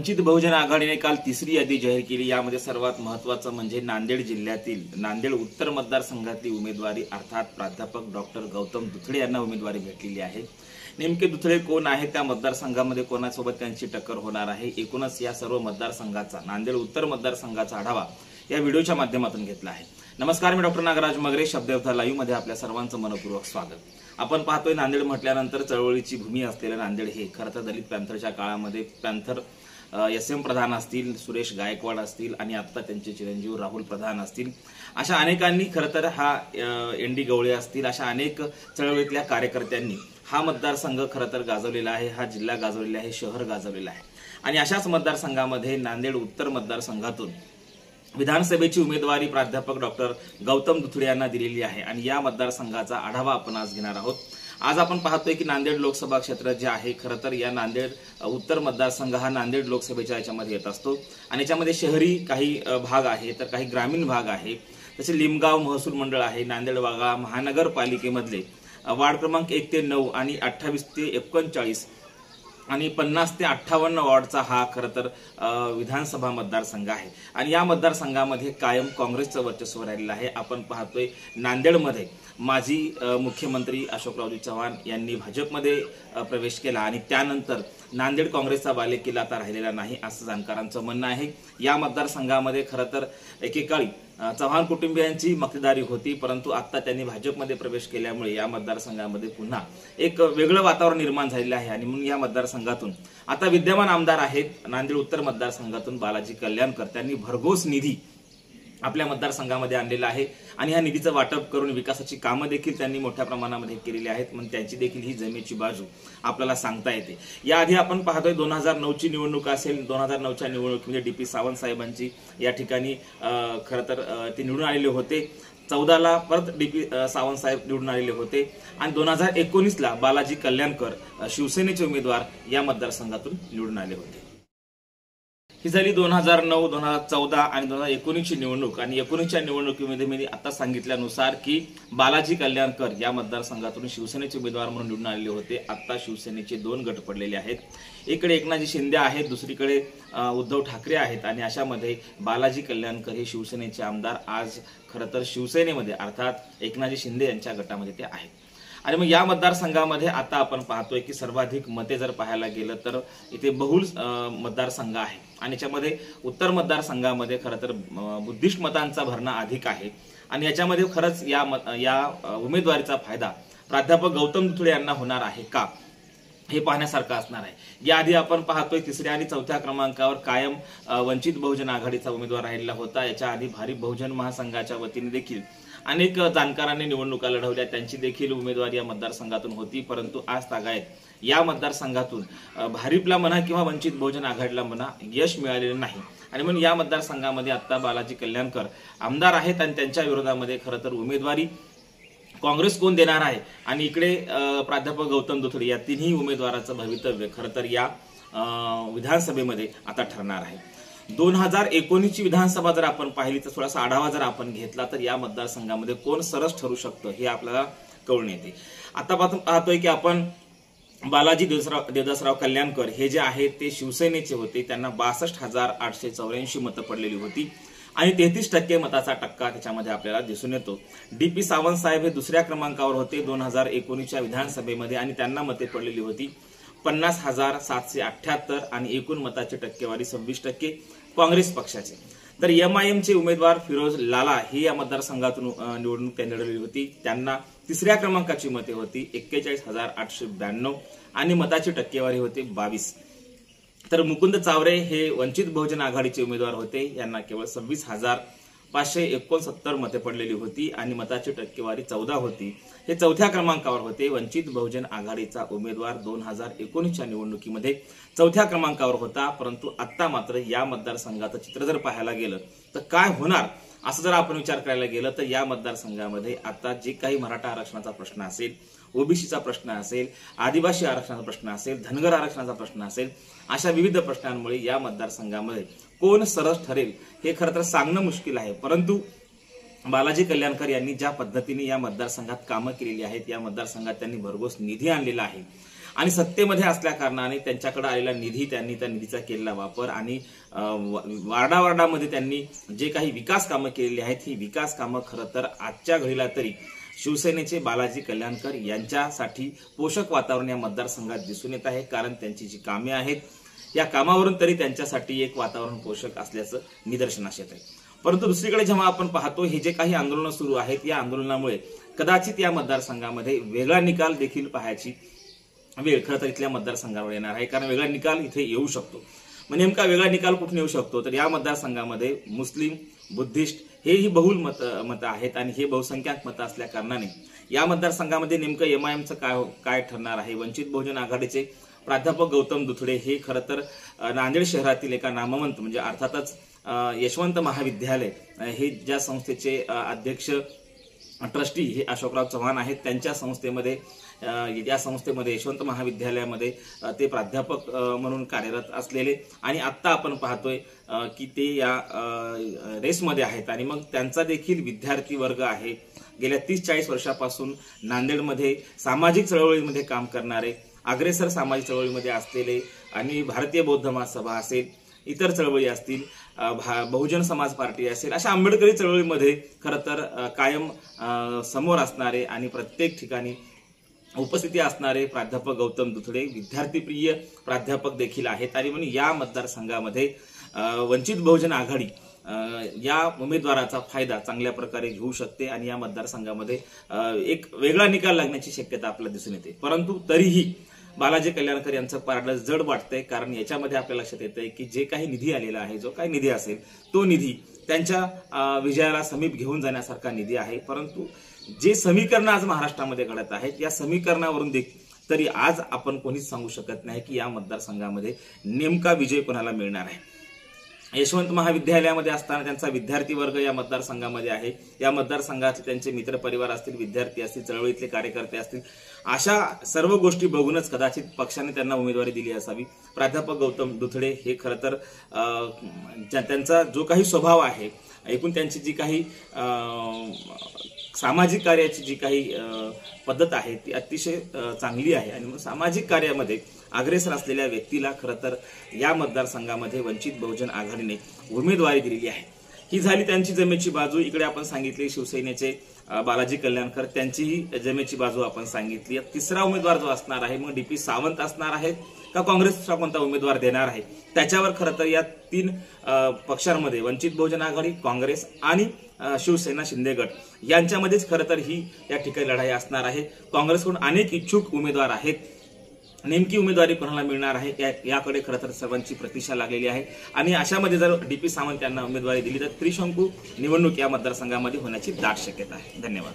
वंचित बहुजन आघाडीने काल तिसरी यादी जाहीर केली। यामध्ये सर्वात महत्त्वाचं म्हणजे नांदेड जिल्ह्यातील नांदेड उत्तर मतदारसंघातली उमेदवारी अर्थात प्राध्यापक डॉक्टर गौतम दुथळे यांना उमेदवारी भेटलेली आहे। नेमके दुथळे कोण आहे, त्या मतदारसंघामध्ये कोणासोबत त्यांची टक्कर होणार आहे, एकूणच या सर्व मतदारसंघाचा नांदेड उत्तर मतदारसंघाचा आढावा या व्हिडिओच्या माध्यमातून घेतला आहे। नमस्कार, मी डॉक्टर नागराज मगरे, शब्दयोद्धा लाईव्ह मध्ये आपल्या सर्वांचं मनपूर्वक स्वागत। आपण पाहतोय नांदेड म्हटल्यानंतर चळवळीची भूमी असलेलं नांदेड हे खरं तर दलित पॅंथरच्या काळामध्ये पॅंथर SM प्रधान असतील, सुरेश गायकवाड असतील आणि आता त्यांचे चिरंजीव राहुल प्रधान असतील, अशा अनेकांनी खरं तर हा ND गवळे असतील, अशा अनेक चळवळीतल्या कार्यकर्त्यांनी हा मतदारसंघ खरं तर गाजवलेला आहे, हा जिल्हा गाजवलेला आहे, शहर गाजवलेला आहे। आणि अशाच मतदारसंघामध्ये नांदेड उत्तर मतदारसंघातून विधानसभेची उमेदवारी प्राध्यापक डॉक्टर गौतम दुथळे यांना दिलेली आहे आणि या मतदारसंघाचा आढावा आपण आज घेणार आहोत। आज आपण पाहतोय की नांदेड लोकसभा क्षेत्र जे आहे, खरं तर या नांदेड उत्तर मतदारसंघ हा नांदेड लोकसभेच्या याच्यामध्ये येत असतो आणि याच्यामध्ये शहरी काही भाग आहे तर काही ग्रामीण भाग आहे। तसे लिमगाव महसूल मंडळ आहे, नांदेड वाघा महानगरपालिकेमधले वार्ड क्रमांक 1 ते 9 आणि 28 ते 39 आणि 50 ते 58 वॉर्डचा हा खरं तर विधानसभा मतदारसंघ आहे आणि या मतदारसंघामध्ये कायम काँग्रेसचं वर्चस्व राहिलेलं आहे। आपण पाहतोय नांदेडमध्ये माजी मुख्यमंत्री अशोकरावजी चव्हाण यांनी भाजपमध्ये प्रवेश केला आणि त्यानंतर नांदेड काँग्रेसचा बालेकिल्ला आता राहिलेला नाही असं जाणकारांचं म्हणणं आहे। या मतदारसंघामध्ये खरं तर एकेकाळी चव्हाण कुटुंबियांची मक्तेदारी होती, परंतु आता त्यांनी भाजपमध्ये प्रवेश केल्यामुळे या मतदारसंघामध्ये पुन्हा एक वेगळं वातावरण निर्माण झालेलं आहे आणि म्हणून या मतदारसंघातून आता विद्यमान आमदार आहेत नांदेड उत्तर मतदारसंघातून बालाजी कल्याणकर, त्यांनी भरघोस निधी आपल्या मतदारसंघामध्ये आणलेला आहे आणि या निधीचं वाटप करून विकासाची कामं देखील त्यांनी मोठ्या प्रमाणामध्ये केलेली आहेत। म्हणून त्यांची देखील ही जमेची बाजू आपल्याला सांगता येते। याआधी आपण पाहतोय 2009ची निवडणूक असेल, 2009च्या निवडणुकीमध्ये DP सावंत साहेबांची या ठिकाणी खरं तर ते निवडून आलेले होते। 14ला परत DP सावंत साहेब निवडून आलेले होते आणि 2019ला बालाजी कल्याणकर शिवसेनेचे उमेदवार या मतदारसंघातून निवडून आले होते। ही झाली 2009, 2014 आणि 2019ची निवडणूक आणि 19च्या निवडणुकीमध्ये मी आता सांगितल्यानुसार की बालाजी कल्याणकर या मतदारसंघातून शिवसेनेचे उमेदवार म्हणून निवडून आलेले होते। आता शिवसेनेचे 2 गट पडलेले आहेत, इकडे एकनाथजी शिंदे आहेत, दुसरीकडे उद्धव ठाकरे आहेत आणि अशामध्ये बालाजी कल्याणकर हे शिवसेनेचे आमदार आज खरं तर शिवसेनेमध्ये अर्थात एकनाथजी शिंदे यांच्या गटामध्ये ते आहेत। आणि मग या मतदारसंघामध्ये आता आपण पाहतोय की सर्वाधिक मते जर पाहायला गेलं तर इथे बहुल मतदारसंघ आहे आणि याच्यामध्ये उत्तर मतदारसंघामध्ये खरं तर बुद्धिस्ट मतांचा भरणा अधिक आहे आणि याच्यामध्ये खरंच या उमेदवारीचा फायदा प्राध्यापक गौतम दुथळे यांना होणार आहे का, हे पाहण्यासारखं असणार आहे। याआधी आपण पाहतोय 3ऱ्या आणि 4थ्या क्रमांकावर कायम वंचित बहुजन आघाडीचा उमेदवार राहिलेला होता। याच्या आधी भारिप बहुजन महासंघाच्या वतीने देखील अनेक जाणकारांनी निवडणुका लढवल्या, त्यांची देखील उमेदवारी या मतदारसंघातून होती, परंतु आज तागायत या मतदारसंघातून भारिपला म्हणा किंवा वंचित बहुजन आघाडीला म्हणा यश मिळालेलं नाही आणि म्हणून या मतदारसंघामध्ये आता बालाजी कल्याणकर आमदार आहेत आणि त्यांच्या विरोधामध्ये खरं तर उमेदवारी काँग्रेस कोण देणार आहे आणि इकडे प्राध्यापक गौतम दुथळे या तिन्ही उमेदवाराचं भवितव्य खरं तर या विधानसभेमध्ये आता ठरणार आहे। 2019ची विधानसभा जर आपण पाहिली तर थोडासा आढावा जर आपण घेतला तर या मतदारसंघामध्ये कोण सरस ठरू शकतं हे आपल्याला कळून येते। आता पाहतोय की आपण बालाजी देवदासराव कल्याणकर हे जे आहेत ते शिवसेनेचे होते, त्यांना 62,884 मतं पडलेली होती आणि 33% मताचा टक्का त्याच्यामध्ये आपल्याला दिसून येतो। DP सावंत साहेब हे 2ऱ्या क्रमांकावर होते 2019च्या विधानसभेमध्ये आणि त्यांना मते पडलेली होती 50,778 आणि एकूण मताची टक्केवारी 26% काँग्रेस पक्षाचे। तर MIM चे उमेदवार फिरोज लाला हे या मतदारसंघातून निवडणूक लढवली होती, त्यांना 3ऱ्या क्रमांकाची मते होती 41,892 आणि मताची टक्केवारी होती 22। तर मुकुंद चावरे हे वंचित बहुजन आघाडीचे उमेदवार होते, यांना केवळ 26,569 मते पडलेली होती आणि मताची टक्केवारी 14 होती। हे 4थ्या क्रमांकावर होते। वंचित बहुजन आघाडीचा उमेदवार 2019च्या निवडणुकीमध्ये 4थ्या क्रमांकावर होता, परंतु आता मात्र या मतदारसंघाचं चित्र जर पाहायला गेलं तर काय होणार असं जर आपण विचार करायला गेलं तर या मतदारसंघामध्ये आता जे काही मराठा आरक्षणाचा प्रश्न असेल, ओबीसीचा प्रश्न असेल, आदिवासी आरक्षणाचा प्रश्न असेल, धनगर आरक्षणाचा प्रश्न असेल, अशा विविध प्रश्नांमुळे या मतदारसंघामध्ये कोण सरस ठरेल हे खरं तर सांगणं मुश्किल आहे। परंतु बालाजी कल्याणकर यांनी ज्या पद्धतीने या मतदारसंघात कामं केलेली आहेत, या मतदारसंघात त्यांनी भरघोस निधी आणलेला आहे आणि सत्तेमध्ये असल्या कारणाने त्यांच्याकडे आलेला निधी, त्यांनी त्या निधीचा केलेला वापर आणि वार्डावार्डामध्ये त्यांनी जे काही विकास कामं केलेली आहेत, ही विकास कामं खरं तर आजच्या घडीला तरी शिवसेनेचे बालाजी कल्याणकर यांच्यासाठी पोषक वातावरण या मतदारसंघात दिसून येत आहे. कारण त्यांची जी कामे आहेत, या कामावरून तरी त्यांच्यासाठी एक वातावरण पोषक असल्याचं निदर्शनास येत आहे. परंतु दुसरीकडे जेव्हा आपण पाहतो, हे जे काही आंदोलनं सुरू आहेत, या आंदोलनामुळे कदाचित या मतदारसंघामध्ये वेगळा निकाल देखील पाहायची वेळ खरं तर इथल्या मतदारसंघावर येणार आहे. कारण वेगळा निकाल इथे येऊ शकतो. मग नेमका वेगळा निकाल कुठून येऊ शकतो, तर या मतदारसंघामध्ये मुस्लिम, बुद्धिस्ट हेही बहुल मतं आहेत आणि हे बहुसंख्याक मतं असल्या कारणाने या मतदारसंघामध्ये नेमकं एमआयएमचं काय ठरणार आहे. वंचित बहुजन आघाडीचे प्राध्यापक गौतम दुथडे हे खरं तर नांदेड शहरातील एका नामवंत म्हणजे अर्थातच यशवंत महाविद्यालय हे ज्या संस्थेचे अध्यक्ष ट्रस्टी हे अशोकराव चव्हाण आहेत, त्यांच्या संस्थेमध्ये या संस्थेमध्ये यशवंत महाविद्यालयामध्ये ते प्राध्यापक म्हणून कार्यरत असलेले आणि आत्ता आपण पाहतोय की ते या रेसमध्ये आहेत. आणि मग त्यांचा देखील विद्यार्थी वर्ग आहे. गेल्या 30-40 वर्षापासून नांदेडमध्ये सामाजिक चळवळीमध्ये काम करणारे, अग्रेसर सामाजिक चळवळीमध्ये असलेले आणि भारतीय बौद्ध महासभा असेल, इतर चळवळी असतील, बहुजन समाज पार्टी असेल, अशा आंबेडकरी चळवळीमध्ये खरं तर कायम समोर असणारे आणि प्रत्येक ठिकाणी उपस्थिती असणारे प्राध्यापक गौतम दुथडे विद्यार्थीप्रिय प्राध्यापक देखील आहेत. आणि म्हणून या मतदारसंघामध्ये वंचित बहुजन आघाडी या उमेदवाराचा फायदा चांगल्या प्रकारे घेऊ शकते आणि या मतदारसंघामध्ये एक वेगळा निकाल लागण्याची शक्यता आपल्याला दिसून येते. परंतु तरीही बालाजी कल्याणकर यांचं पारडं जड वाटतंय. कारण याच्यामध्ये आपल्या लक्षात येतंय की जे काही निधी आलेला आहे, जो काही निधी असेल, तो निधी त्यांच्या विजयाला समीप घेऊन जाण्यासारखा निधी आहे. परंतु जे समीकरण आज महाराष्ट्रामध्ये घडत आहेत, या समीकरणावरून तरी आज आपण कोणीच सांगू शकत नाही की या मतदारसंघामध्ये नेमका विजय कोणाला मिळणार आहे. यशवंत महाविद्यालयामध्ये असताना त्यांचा विद्यार्थी वर्ग या मतदारसंघामध्ये आहे. या मतदारसंघाचे त्यांचे मित्रपरिवार असतील, विद्यार्थी असतील, चळवळीतले कार्यकर्ते असतील, अशा सर्व गोष्टी बघूनच कदाचित पक्षाने त्यांना उमेदवारी दिली असावी. प्राध्यापक गौतम दुथडे हे खरं तर त्यांचा जो काही स्वभाव आहे, एकूण त्यांची जी काही सामाजिक कार्याची जी काही पद्धत आहे ती अतिशय चांगली आहे. आणि मग सामाजिक कार्यामध्ये अग्रेसर असलेल्या व्यक्तीला खरं तर या मतदारसंघामध्ये वंचित बहुजन आघाडीने उमेदवारी दिलेली आहे. ही झाली त्यांची जमेची बाजू. इकडे आपण सांगितली शिवसेनेचे बालाजी कल्याणकर, त्यांचीही जमेची बाजू आपण सांगितली. तिसरा उमेदवार जो असणार आहे, मग DP सावंत असणार आहेत का काँग्रेसचा कोणता उमेदवार देणार आहे, त्याच्यावर खरं तर या 3 पक्षांमध्ये वंचित बहुजन आघाडी, काँग्रेस आणि शिवसेना शिंदे गट यांच्यामध्येच खरं तर ही या ठिकाणी लढाई असणार आहे. काँग्रेसकडून अनेक इच्छुक उमेदवार आहेत. नेमकी उमेदवारी कोणाला मिळणार आहे याकडे खरं तर सर्वांची प्रतीक्षा लागलेली आहे. आणि अशामध्ये जर DP सावंत यांना उमेदवारी दिली तर त्रिशंकू निवडणूक या मतदारसंघामध्ये होण्याची दाट शक्यता आहे. धन्यवाद.